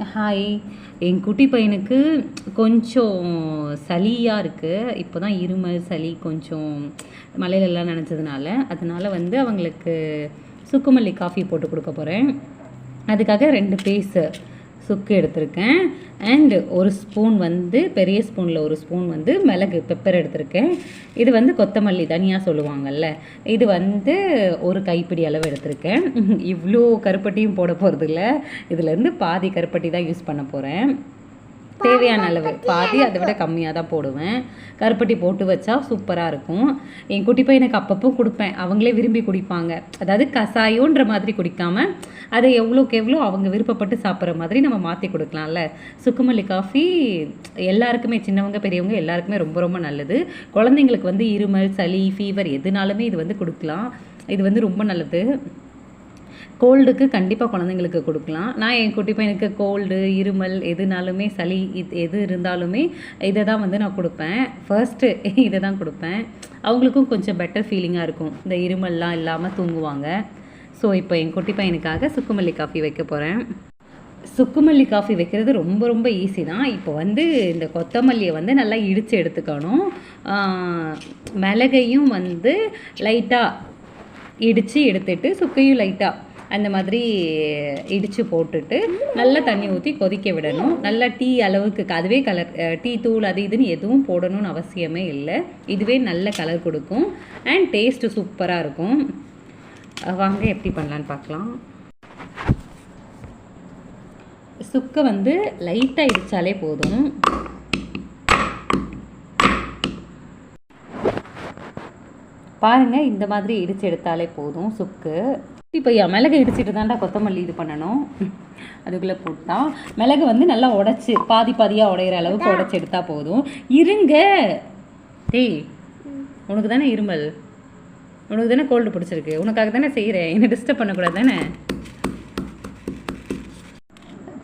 Hi. என் குட்டி பையனுக்கு கொஞ்சம் சளியாக இருக்குது. இப்போ தான் இருமல், சளி கொஞ்சம் மழையிலலாம் நனைஞ்சதுனால. அதனால வந்து அவங்களுக்கு சுக்குமல்லி காஃபி போட்டு கொடுக்க போகிறேன். அதுக்காக 2 பீஸு சுக்கு எடுத்திருக்கேன். அண்ட் ஒரு ஸ்பூன் வந்து பெரிய ஸ்பூனில் ஒரு ஸ்பூன் வந்து மிளகு பெப்பர் எடுத்திருக்கேன். இது வந்து கொத்தமல்லி தனியாக சொல்லுவாங்கள்ல, இது வந்து ஒரு கைப்பிடி அளவு எடுத்திருக்கேன். இவ்வளோ கருப்பட்டியும் போட போகிறது இல்லை, இதுலேருந்து பாதி கருப்பட்டி தான் யூஸ் பண்ண போகிறேன். தேவையான அளவு பாதி, அதை விட கம்மியாக தான் போடுவேன். கருப்பட்டி போட்டு வச்சா சூப்பராக இருக்கும். என் குட்டி பையனுக்கு அப்பப்போ கொடுப்பேன், அவங்களே விரும்பி குடிப்பாங்க. அதாவது கசாயோன்ற மாதிரி குடிக்காமல் அதை எவ்வளோக்கு எவ்வளோ அவங்க விருப்பப்பட்டு சாப்பிட்ற மாதிரி நம்ம மாற்றி கொடுக்கலாம்ல. சுக்குமல்லி காஃபி எல்லாருக்குமே, சின்னவங்க பெரியவங்க எல்லாருக்குமே ரொம்ப ரொம்ப நல்லது. குழந்தைங்களுக்கு வந்து இருமல், சளி, ஃபீவர் எதுனாலுமே இது வந்து கொடுக்கலாம். இது வந்து ரொம்ப நல்லது. கோல்டுக்கு கண்டிப்பாக குழந்தைங்களுக்கு கொடுக்கலாம். நான் என் குட்டி பையனுக்கு கோல்டு, இருமல் எதுனாலுமே, சளி எது இருந்தாலுமே இதை தான் வந்து நான் கொடுப்பேன். ஃபர்ஸ்ட்டு இதை தான் கொடுப்பேன். அவங்களுக்கும் கொஞ்சம் பெட்டர் ஃபீலிங்காக இருக்கும், இந்த இருமல்லாம் இல்லாமல் தூங்குவாங்க. ஸோ இப்போ என் குட்டி பையனுக்காக சுக்குமல்லி காஃபி வைக்க போகிறேன். சுக்குமல்லி காஃபி வைக்கிறது ரொம்ப ரொம்ப ஈஸி தான். இப்போ வந்து இந்த கொத்தமல்லியை வந்து நல்லா இடித்து எடுத்துக்கணும். மிளகையும் வந்து லைட்டாக இடித்து எடுத்துட்டு சுக்கையும் லைட்டாக அந்த மாதிரி இடித்து போட்டுட்டு நல்லா தண்ணி ஊற்றி கொதிக்க விடணும். நல்லா டீ அளவுக்கு, அதுவே கலர், டீ தூள் அது இதுன்னு எதுவும் போடணும்னு அவசியமே இல்லை. இதுவே நல்ல கலர் கொடுக்கும் அண்ட் டேஸ்ட்டு சூப்பராக இருக்கும். வாங்க எப்படி பண்ணலான்னு பார்க்கலாம். சுக்கை வந்து லைட்டாக இடித்தாலே போதும். பாருங்கள், இந்த மாதிரி இடித்து எடுத்தாலே போதும் சுக்கு. இப்போ மிளகு இடிச்சிட்டு தான்டா கொத்தமல்லி இது பண்ணணும். அதுக்குள்ளே போட்டால் மிளகு வந்து நல்லா உடச்சி பாதி பாதியாக உடையிற அளவுக்கு உடச்சி எடுத்தால் போதும். இருங்க டேய், உனக்கு தானே இருமல், உனக்கு தானே கோல்டு பிடிச்சிருக்கு, உனக்காக தானே செய்கிறேன், என்னை டிஸ்டர்ப் பண்ணக்கூடாது தானே.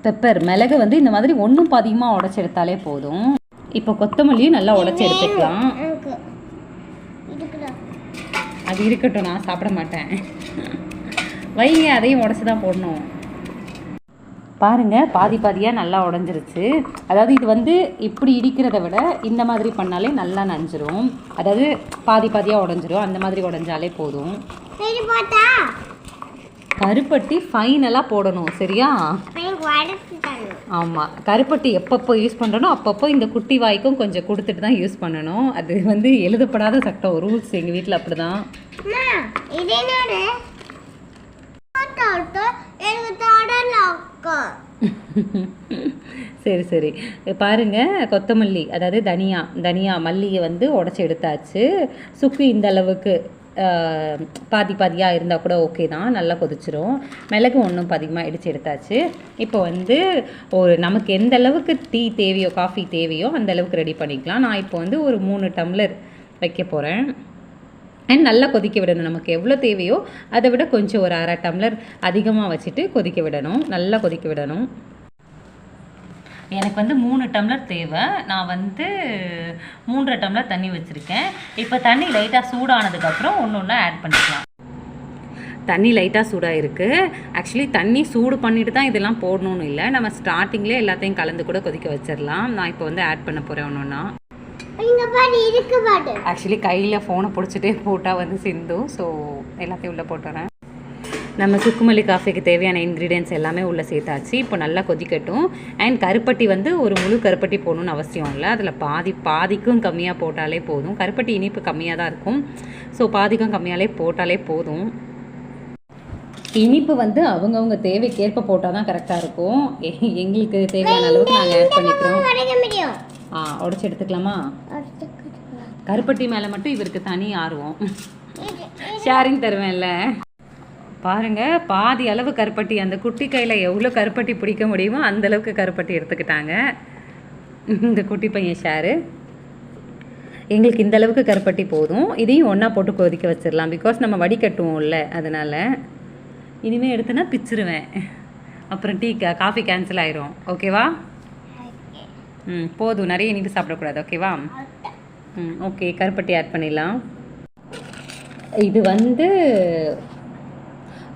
பெப்பர் மிளகு வந்து இந்த மாதிரி ஒன்றும் பாதியமாக உடச்சி எடுத்தாலே போதும். இப்போ கொத்தமல்லியும் நல்லா உடச்சி எடுத்துக்கலாம். அது இருக்கட்டும், நான் சாப்பிட மாட்டேன். வைங்க, அதையும் உடச்சி தான் போடணும். பாருங்கள், பாதி பாதியாக நல்லா உடஞ்சிருச்சு. அதாவது இது வந்து இப்படி இடிக்கிறத விட இந்த மாதிரி பண்ணாலே நல்லா நனைஞ்சிரும். அதாவது பாதி பாதியாக உடஞ்சிரும். அந்த மாதிரி உடஞ்சாலே போதும். கருப்பட்டி ஃபைனலாக போடணும், சரியா? ஆமாம், கருப்பட்டி எப்பப்போ யூஸ் பண்ணுறனோ அப்பப்போ இந்த குட்டி வாய்க்கும் கொஞ்சம் கொடுத்துட்டு தான் யூஸ் பண்ணணும். அது வந்து எழுதப்படாத சட்டம், ரூல்ஸ் எங்கள் வீட்டில் அப்படி தான். சரி சரி, பாருங்கள், கொத்தமல்லி அதாவது தனியா மல்லியை வந்து உடச்சி எடுத்தாச்சு. சுக்கு இந்த அளவுக்கு பாதி பாதியாக இருந்தால் கூட ஓகே தான், நல்லா கொதிச்சிரும். மிளகு ஒன்றும் அதிகமாக இடித்து எடுத்தாச்சு. இப்போ வந்து நமக்கு எந்த அளவுக்கு டீ தேவையோ, காஃபி தேவையோ அந்த அளவுக்கு ரெடி பண்ணிக்கலாம். நான் இப்போ வந்து ஒரு 3 டம்ளர் வைக்க போகிறேன். அண்ட் நல்லா கொதிக்க விடணும். நமக்கு எவ்வளோ தேவையோ அதை விட கொஞ்சம் ஒரு 1/2 டம்ளர் அதிகமாக வச்சுட்டு கொதிக்க விடணும், நல்லா கொதிக்க விடணும். எனக்கு வந்து 3 டம்ளர் தேவை. நான் வந்து 3.5 டம்ளர் தண்ணி வச்சுருக்கேன். இப்போ தண்ணி லைட்டாக சூடானதுக்கப்புறம் ஒன்று ஒன்றா ஆட் பண்ணிக்கலாம். தண்ணி லைட்டாக சூடாக இருக்குது. ஆக்சுவலி தண்ணி சூடு பண்ணிட்டு தான் இதெல்லாம் போடணும்னு இல்லை, நம்ம ஸ்டார்டிங்லேயே எல்லாத்தையும் கலந்து கூட கொதிக்க வச்சிடலாம். நான் இப்போ வந்து ஆட் பண்ண போகிறேன் ஒன்று ஒன்றா. ஆக்சுவலி கையில் ஃபோனை பிடிச்சிட்டே போட்டால் வந்து சிந்தும். ஸோ எல்லாத்தையும் உள்ளே போட்டுறேன். நம்ம சுக்குமல்லி காஃபிக்கு தேவையான இன்க்ரீடியன்ஸ் எல்லாமே உள்ளே சேர்த்தாச்சு. இப்போ நல்லா கொதிக்கட்டும். அண்ட் கருப்பட்டி வந்து ஒரு முழு கருப்பட்டி போடணும்னு அவசியம் இல்லை. அதில் பாதிக்கும் கம்மியாக போட்டாலே போதும். கருப்பட்டி இனிப்பு கம்மியாக தான் இருக்கும். ஸோ பாதிக்கும் கம்மியாலே போட்டாலே போதும். இனிப்பு வந்து அவங்கவுங்க தேவைக்கேற்ப போட்டால் தான் கரெக்டாக இருக்கும். எங்களுக்கு தேவையான அளவுக்கு நாங்கள் ஆட் பண்ணிக்கிறோம். உடச்சி எடுத்துக்கலாமா? கருப்பட்டி மேலே மட்டும் இவருக்கு தனி ஆர்வம். ஷேரிங் தருவேன்ல. பாருங்கள், பாதி அளவு கருப்பட்டி, அந்த குட்டி கையில் எவ்வளோ கருப்பட்டி பிடிக்க முடியுமோ அந்தளவுக்கு கருப்பட்டி எடுத்துக்கிட்டாங்க இந்த குட்டி பையன் ஷேரு. எங்களுக்கு இந்த அளவுக்கு கருப்பட்டி போதும். இதையும் ஒன்றா போட்டு கொதிக்க வச்சிடலாம். பிகாஸ் நம்ம வடிகட்டுவோம்ல, அதனால். இனிமேல் எடுத்தேன்னா பிச்சிருவேன், அப்புறம் காஃபி கேன்சல் ஆயிரும். ஓகேவா? போதும், நிறைய இனிப்பு சாப்பிடக்கூடாது. ஓகேவா? ஓகே, கருப்பட்டி ஆட் பண்ணிடலாம். இது வந்து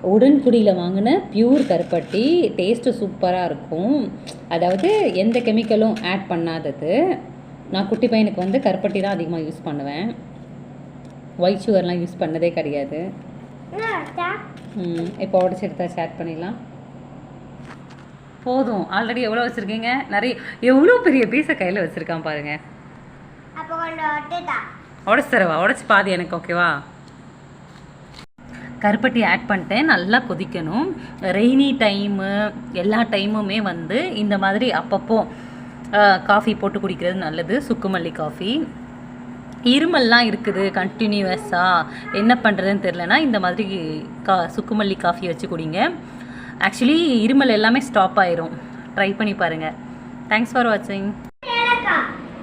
உடன்குடியில் வாங்கின பியூர் கருப்பட்டி. டேஸ்ட்டு சூப்பராக இருக்கும். அதாவது எந்த கெமிக்கலும் ஆட் பண்ணாதது. நான் குட்டி பையனுக்கு வந்து கருப்பட்டி தான் அதிகமாக யூஸ் பண்ணுவேன். ஒயிட் சுகர்லாம் யூஸ் பண்ணதே கிடையாது. இப்போ உடச்சி எடுத்தா ஷேர் பண்ணிடலாம். போதும். ஆல்ரெடி எவ்வளோ வச்சுருக்கீங்க? நிறைய எவ்வளோ பெரிய பீஸை கையில் வச்சுருக்கான் பாருங்கள். உடச்சி தரவா? உடச்சி பாதி எனக்கு, ஓகேவா? கருப்பட்டி ஆட் பண்ணிட்டேன். நல்லா கொதிக்கணும். ரெய்னி டைமு எல்லா டைமுமே வந்து இந்த மாதிரி அப்பப்போ காஃபி போட்டு குடிக்கிறது நல்லது. சுக்குமல்லி காஃபி. இருமல்லாம் இருக்குது கண்டினியூவஸாக, என்ன பண்ணுறதுன்னு தெரிலனா இந்த மாதிரி சுக்குமல்லி காஃபி வச்சு குடிங்க. ஆக்சுவலி இருமல் எல்லாமே ஸ்டாப் ஆயிரும். ட்ரை பண்ணி பாருங்கள். தேங்க்ஸ் ஃபார் வாட்சிங்.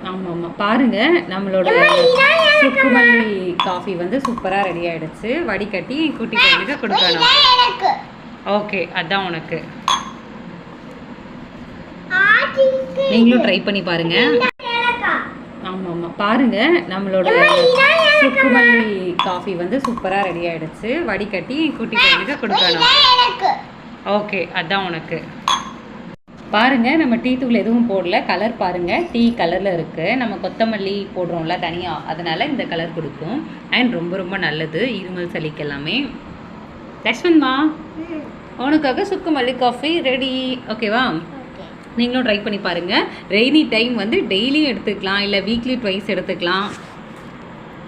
ஆமாம் பாருங்கள், நம்மளோட சுக்குமல்லி காஃபி வந்து சூப்பராக ரெடி ஆகிடுச்சு. வடிகட்டி குட்டி பையனுக்கு கொடுக்கணும். ஓகே, அதான் உனக்கு. நீங்களும் ட்ரை பண்ணி பாருங்கள். ஆமாம் பாருங்கள், நம்மளோட சுக்குமல்லி காஃபி வந்து சூப்பராக ரெடி ஆகிடுச்சு. வடிகட்டி குட்டி பையனுக்கு கொடுக்கணும். ஓகே, அதான் உனக்கு. பாருங்கள், நம்ம டீ தூள் எதுவும் போடல. கலர் பாருங்கள், டீ கலரில் இருக்குது. நம்ம கொத்தமல்லி போடுறோம்ல தனியாக, அதனால் இந்த கலர் கொடுக்கும். அண்ட் ரொம்ப ரொம்ப நல்லது இருமல் சளிக்கு எல்லாமே. லக்ஷ்மண்மா, உனக்காக சுக்குமல்லி காஃபி ரெடி, ஓகேவா? நீங்களும் ட்ரை பண்ணி பாருங்கள். ரெய்னி டைம் வந்து டெய்லியும் எடுத்துக்கலாம், இல்லை வீக்லி ட்வைஸ் எடுத்துக்கலாம்.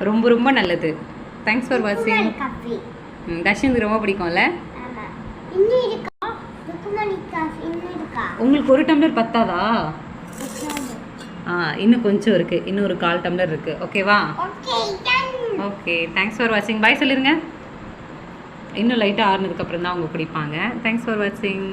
ரொம்ப ரொம்ப நல்லது. தேங்க்ஸ் ஃபார் வாட்சிங். தர்ஷனுக்கு ரொம்ப பிடிக்கும்ல? உங்களுக்கு ஒரு டம்ளர் பத்தாதா? இன்னும் கொஞ்சம் இருக்குது. இன்னும் ஒரு 1/4 டம்ளர் இருக்குது, ஓகேவா? ஓகே, தேங்க்ஸ் ஃபார் வாட்சிங். பாய் சொல்லிடுங்க. இன்னும் லைட்டாக ஆறுனதுக்கப்புறம் தான் அவங்க குடிப்பாங்க. தேங்க்ஸ் ஃபார் வாட்சிங்.